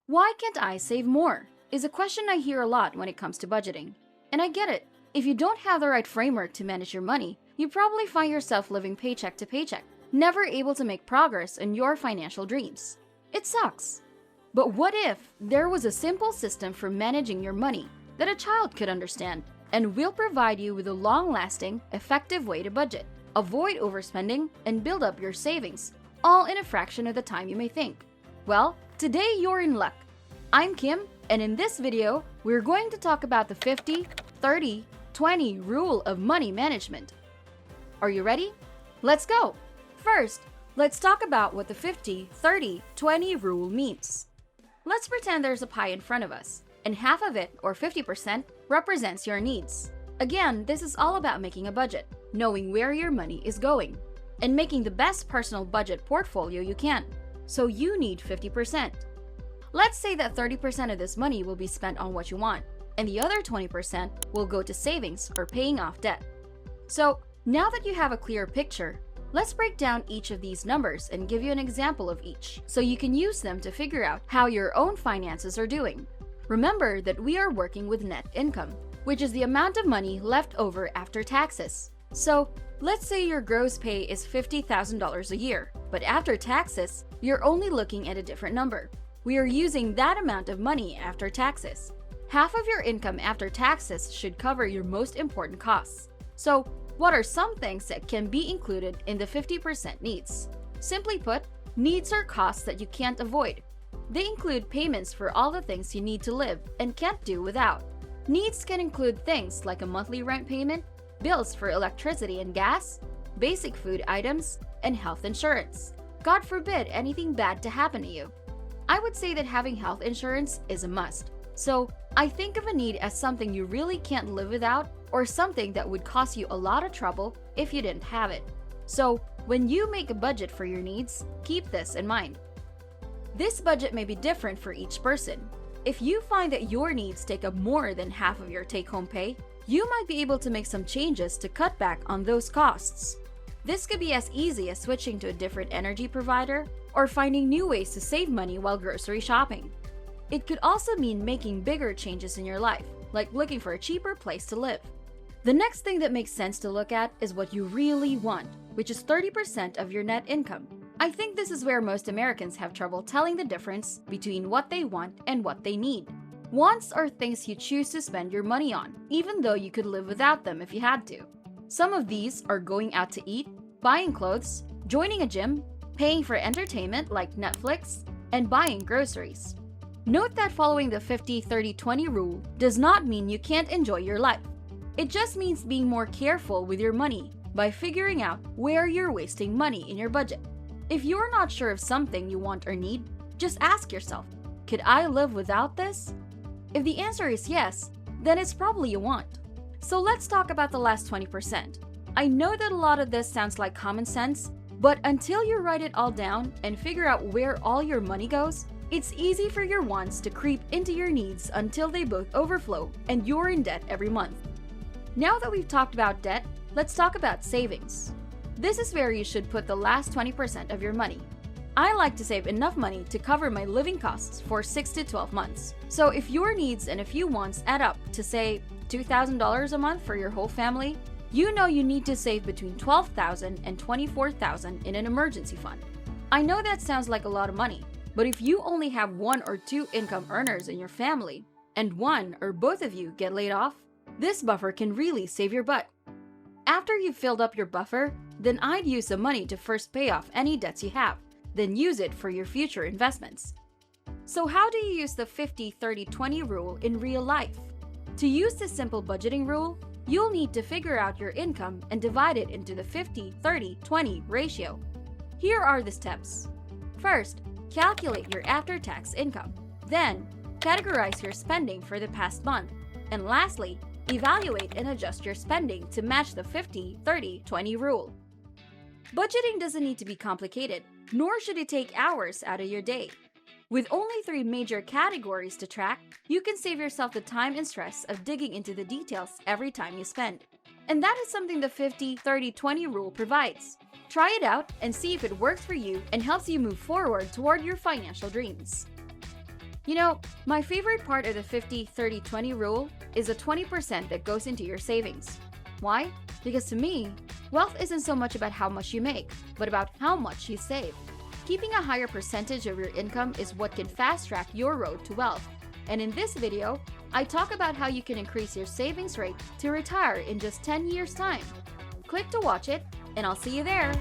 Why can't I save more? Is a question I hear a lot when it comes to budgeting. And I get it. If you don't have the right framework to manage your money, you probably find yourself living paycheck to paycheck, never able to make progress in your financial dreams. It sucks. But what if there was a simple system for managing your money that a child could understand and will provide you with a long-lasting, effective way to budget, avoid overspending, and build up your savings, all in a fraction of the time you may think? Well, today you're in luck. I'm Kim, and in this video, we're going to talk about the 50-30-20 rule of money management. Are you ready? Let's go! First, let's talk about what the 50-30-20 rule means. Let's pretend there's a pie in front of us, and half of it, or 50%, represents your needs. Again, this is all about making a budget, knowing where your money is going, and making the best personal budget portfolio you can. So you need 50%. Let's say that 30% of this money will be spent on what you want, and the other 20% will go to savings or paying off debt. So now that you have a clear picture, let's break down each of these numbers and give you an example of each, so you can use them to figure out how your own finances are doing. Remember that we are working with net income, which is the amount of money left over after taxes. So let's say your gross pay is $50,000 a year, but after taxes, you're only looking at a different number. We are using that amount of money after taxes. Half of your income after taxes should cover your most important costs. So what are some things that can be included in the 50% needs? Simply put, needs are costs that you can't avoid. They include payments for all the things you need to live and can't do without. Needs can include things like a monthly rent payment, bills for electricity and gas, basic food items, and health insurance. God forbid anything bad to happen to you. I would say that having health insurance is a must. So I think of a need as something you really can't live without, or something that would cost you a lot of trouble if you didn't have it. So when you make a budget for your needs, keep this in mind. This budget may be different for each person. If you find that your needs take up more than half of your take-home pay, you might be able to make some changes to cut back on those costs. This could be as easy as switching to a different energy provider or finding new ways to save money while grocery shopping. It could also mean making bigger changes in your life, like looking for a cheaper place to live. The next thing that makes sense to look at is what you really want, which is 30% of your net income. I think this is where most Americans have trouble telling the difference between what they want and what they need. Wants are things you choose to spend your money on, even though you could live without them if you had to. Some of these are going out to eat, buying clothes, joining a gym, paying for entertainment like Netflix, and buying groceries. Note that following the 50-30-20 rule does not mean you can't enjoy your life. It just means being more careful with your money by figuring out where you're wasting money in your budget. If you're not sure of something you want or need, just ask yourself, could I live without this? If the answer is yes, then it's probably you want. So let's talk about the last 20%. I know that a lot of this sounds like common sense, but until you write it all down and figure out where all your money goes, it's easy for your wants to creep into your needs until they both overflow and you're in debt every month. Now that we've talked about debt, let's talk about savings. This is where you should put the last 20% of your money. I like to save enough money to cover my living costs for 6 to 12 months. So if your needs and a few wants add up to, say, $2,000 a month for your whole family, you know you need to save between $12,000 and $24,000 in an emergency fund. I know that sounds like a lot of money, but if you only have 1 or 2 income earners in your family, and one or both of you get laid off, this buffer can really save your butt. After you've filled up your buffer, then I'd use the money to first pay off any debts you have, then use it for your future investments. So how do you use the 50-30-20 rule in real life? To use this simple budgeting rule, you'll need to figure out your income and divide it into the 50-30-20 ratio. Here are the steps. First, calculate your after-tax income. Then, categorize your spending for the past month. And lastly, evaluate and adjust your spending to match the 50-30-20 rule. Budgeting doesn't need to be complicated, nor should it take hours out of your day. With only 3 major categories to track, you can save yourself the time and stress of digging into the details every time you spend. And that is something the 50-30-20 rule provides. Try it out and see if it works for you and helps you move forward toward your financial dreams. You know, my favorite part of the 50-30-20 rule is the 20% that goes into your savings. Why? Because to me, wealth isn't so much about how much you make, but about how much you save. Keeping a higher percentage of your income is what can fast-track your road to wealth. And in this video, I talk about how you can increase your savings rate to retire in just 10 years' time. Click to watch it, and I'll see you there.